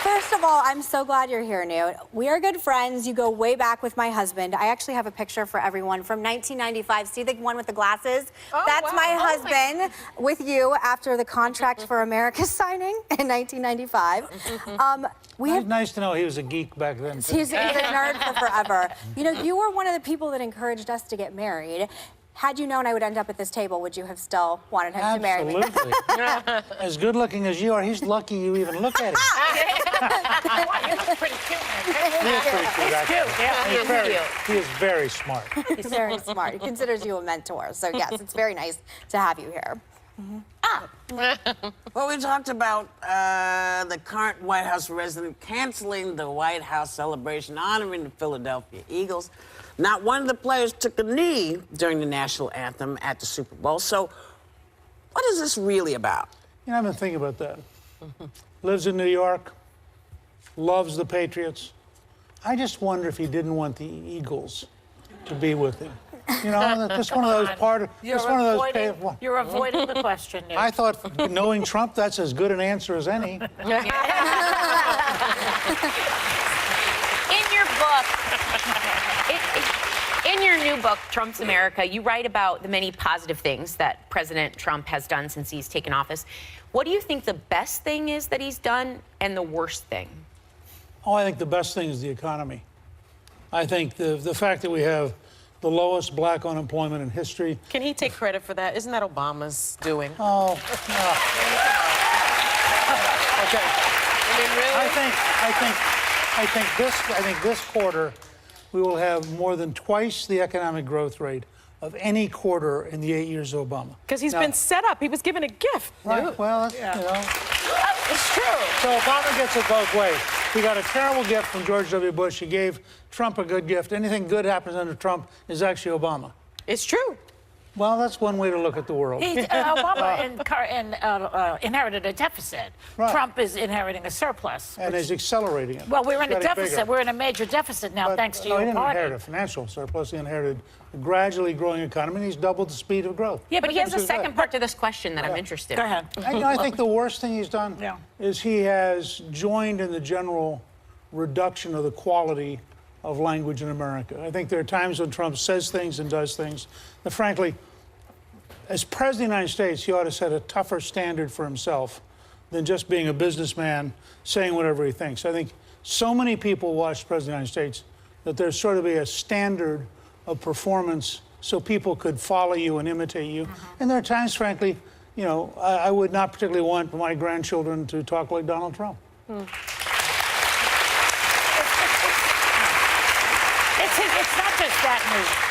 First of all, I'm so glad you're here, Newt. We are good friends. You go way back with my husband. I actually have a picture for everyone from 1995. See the one with the glasses? Oh, That's wow. my husband with you after the Contract for America signing in 1995. It's nice to know he was a geek back then. He's been a nerd for forever. You know, you were one of the people that encouraged us to get married. Had you known I would end up at this table, would you have still wanted him to marry me? Absolutely. As good looking as you are, he's lucky you even look at him. He looks pretty cute. He is pretty cute, actually. Yeah, He is very smart. He's very smart. He considers you a mentor. So, yes, it's very nice to have you here. Well, we talked about the current White House resident canceling the White House celebration honoring the Philadelphia Eagles. Not one of the players took a knee during the national anthem at the Super Bowl. So what is this really about? You know, I've been thinking about that. Lives in New York, loves the Patriots. I just wonder if he didn't want the Eagles to be with him. You know, just one of those You're avoiding the question, Newt. I thought, knowing Trump, that's as good an answer as any. In your book, in your new book, Trump's America, you write about the many positive things that President Trump has done since he's taken office. What do you think the best thing is that he's done and the worst thing? Oh, I think the best thing is the economy. I think the fact that we have the lowest black unemployment in history. Can he take credit for that? Isn't that Obama's doing? Oh, no. Okay. I mean, really? I think this quarter we will have more than twice the economic growth rate of any quarter in the 8 years of Obama. Because he's been set up. He was given a gift. Right. Well, that's, you know. It's true. So Obama gets it both ways. He got a terrible gift from George W. Bush. He gave Trump a good gift. Anything good happens under Trump is actually Obama. It's true. Well, that's one way to look at the world. Obama inherited a deficit. Right. Trump is inheriting a surplus. And is accelerating it. Well, we're in a Getting deficit. bigger. We're in a major deficit now, But, thanks to no, he your didn't party. inherit a financial surplus. He inherited a gradually growing economy, and he's doubled the speed of growth. Yeah, but he has a Which is second good. part to this question that I'm interested in. Go ahead. I think the worst thing he's done Yeah. is he has joined in the general reduction of the quality of language in America. I think there are times when Trump says things and does things that, frankly, as President of the United States, he ought to set a tougher standard for himself than just being a businessman saying whatever he thinks. I think so many people watch the President of the United States that there's sort of a standard of performance so people could follow you and imitate you. And there are times, frankly, you know, I would not particularly want my grandchildren to talk like Donald Trump. It's not just that,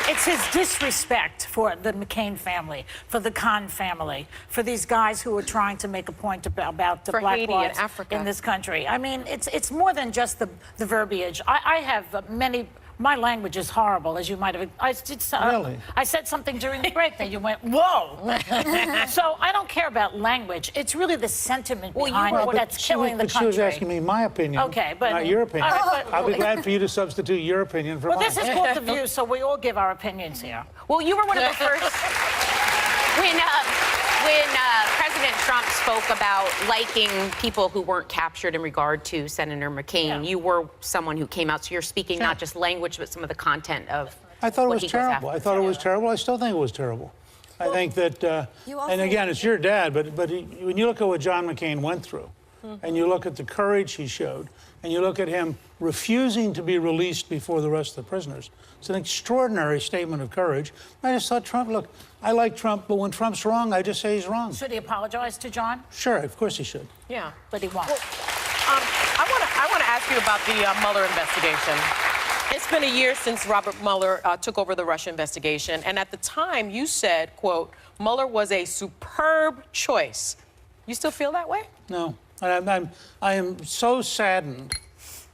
Newt. It's his disrespect for the McCain family, for the Khan family, for these guys who are trying to make a point about the For black Haiti lives and Africa. in this country. I mean, it's more than just the verbiage. I have many. My language is horrible, as you might have. Really? I said something during the break that you went, whoa. So I don't care about language. It's really the sentiment behind it that's killing the country. She was asking me my opinion, Okay, but not your opinion. all right, but- I'll be glad for you to substitute your opinion for Well, mine. this is called The View, so we all give our opinions here. Well, you were one of the first. When President Trump spoke about liking people who weren't captured in regard to Senator McCain, you were someone who came out. So you're speaking not just language, but some of the content of. I thought it what was he goes terrible. after. I thought it was terrible. I still think it was terrible. I think that, and again, it's your dad, but when you look at what John McCain went through, and you look at the courage he showed, and you look at him refusing to be released before the rest of the prisoners, it's an extraordinary statement of courage. I just thought Trump, look, I like Trump, but when Trump's wrong, I just say he's wrong. Should he apologize to John? Sure, of course he should. Yeah. But he won't. I want to ask you about the Mueller investigation. It's been a year since Robert Mueller took over the Russia investigation, and at the time you said, quote, Mueller was a superb choice. You still feel that way? No, I am so saddened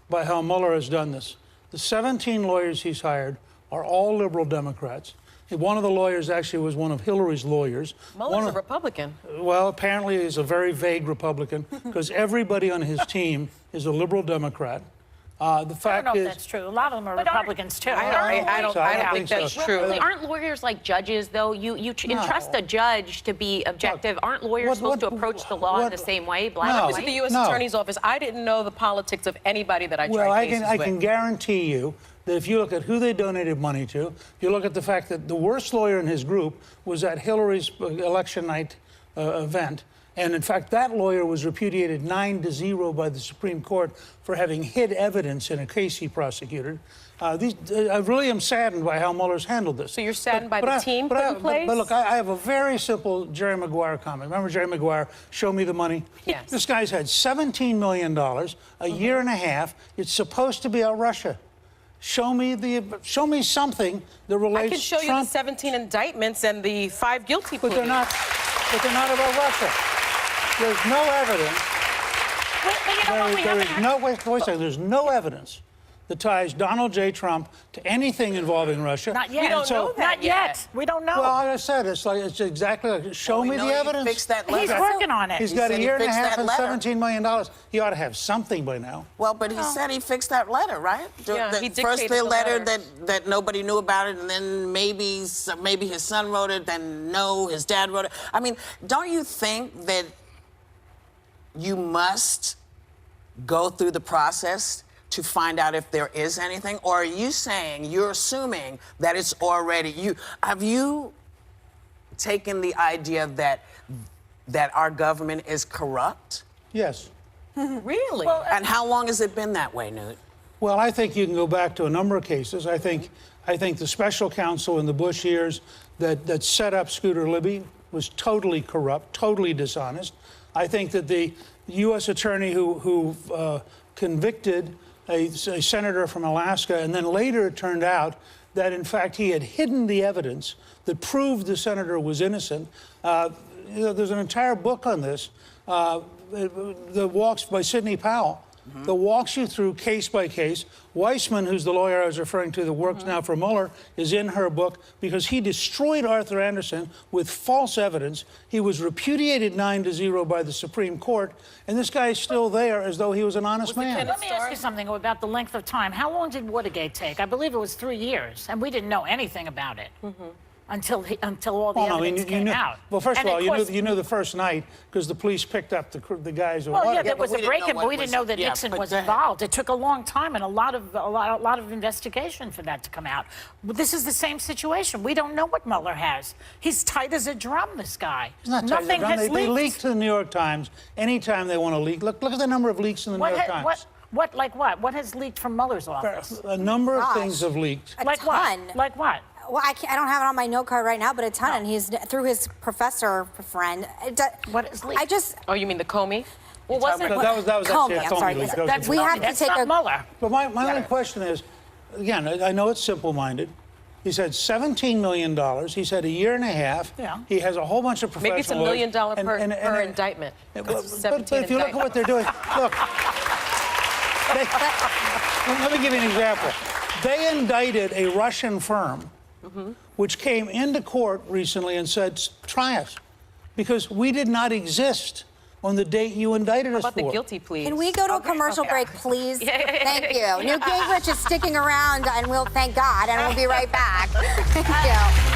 by how Mueller has done this. The 17 lawyers he's hired are all liberal Democrats. One of the lawyers actually was one of Hillary's lawyers. Mueller's a Republican. Well, apparently he's a very vague Republican because everybody on his team is a liberal Democrat. The I don't fact know if is, that's true. A lot of them are But aren't- Republicans, too. I don't think that's true. Really, aren't lawyers like judges, though? You entrust a judge to be objective. Aren't lawyers supposed to approach the law in the same way, black I and was at the white? U.S. No. Attorney's Office. I didn't know the politics of anybody that I tried well, I cases can with. guarantee you that if you look at who they donated money to, if you look at the fact that the worst lawyer in his group was at Hillary's election night event, and in fact, that lawyer was repudiated 9-0 by the Supreme Court for having hid evidence in a case he prosecuted. I really am saddened by how Mueller's handled this. So you're saddened by the team put in place? But look, I have a very simple Jerry Maguire comment. Remember Jerry Maguire, show me the money? Yes. This guy's had $17 million, a year and a half. It's supposed to be about Russia. Show me something that relates. I can show you Trump, the 17 indictments and the 5 guilty pleas. but they're not about Russia. There's no evidence. But you know what? We haven't Wait a second. There's no evidence that ties Donald J. Trump to anything involving Russia. Not yet. We don't know that Not yet. We don't know. Well, like I said, it's exactly like, show We me know the he evidence. fixed that He's letter. working on it. He's got said a he year and a fixed half that and letter. $17 million. He ought to have something by now. Well, but he said he fixed that letter, right? Yeah, he First dictated the the letter letter. that nobody knew about it, and then maybe his son wrote it, then no, his dad wrote it. I mean, don't you think that you must go through the process to find out if there is anything? Or are you saying, you're assuming that it's already you? Have you taken the idea that our government is corrupt? Yes. Really? And how long has it been that way, Newt? Well, I think you can go back to a number of cases. I think the special counsel in the Bush years that set up Scooter Libby was totally corrupt, totally dishonest. I think that the U.S. attorney who convicted a senator from Alaska, and then later it turned out that, in fact, he had hidden the evidence that proved the senator was innocent. There's an entire book on this that walks by Sidney Powell that walks you through case by case. Weissman, who's the lawyer I was referring to that works now for Mueller, is in her book because he destroyed Arthur Anderson with false evidence. He was repudiated 9-0 by the Supreme Court, and this guy is still there as though he was an honest man. Let me ask you something about the length of time. How long did Watergate take? I believe it was 3 years, and we didn't know anything about it until all the evidence came out. Well, first And of all, course- you knew the first night because the police picked up the guys. Well, yeah, Yeah, there but was we a didn't know break-in, what but we didn't was- know that yeah, Nixon but was go ahead. involved. It took a long time and a lot of investigation for that to come out. But this is the same situation. We don't know what Mueller has. He's tight as a drum, this guy. It's not Nothing has they leaked. leak to the New York Times anytime they want to leak. Look at the number of leaks in the New York Times. What has leaked from Mueller's office? A number of Gosh. things have leaked. A Like ton. what? Like what? Well, I don't have it on my note card right now, but a ton. And he's through his professor friend. What is leaked? I just. Oh, you mean the Comey? Well, wasn't That was Comey, actually a I'm Comey sorry. leak. That's- we have to That's take not a. Mueller. But my only question is, again, I know it's simple-minded. He's had $17 million. He's had a year and a half. Yeah. He has a whole bunch of professional Maybe it's $1 million per indictment. But, That's 17 if you look at what they're doing, look. Let me give you an example. They indicted a Russian firm, which came into court recently and said, try us, because we did not exist on the date you indicted us How about for. the guilty pleas? Can we go to a commercial break, please? Thank you. Newt Gingrich is sticking around, and thank God, and we'll be right back. Thank you.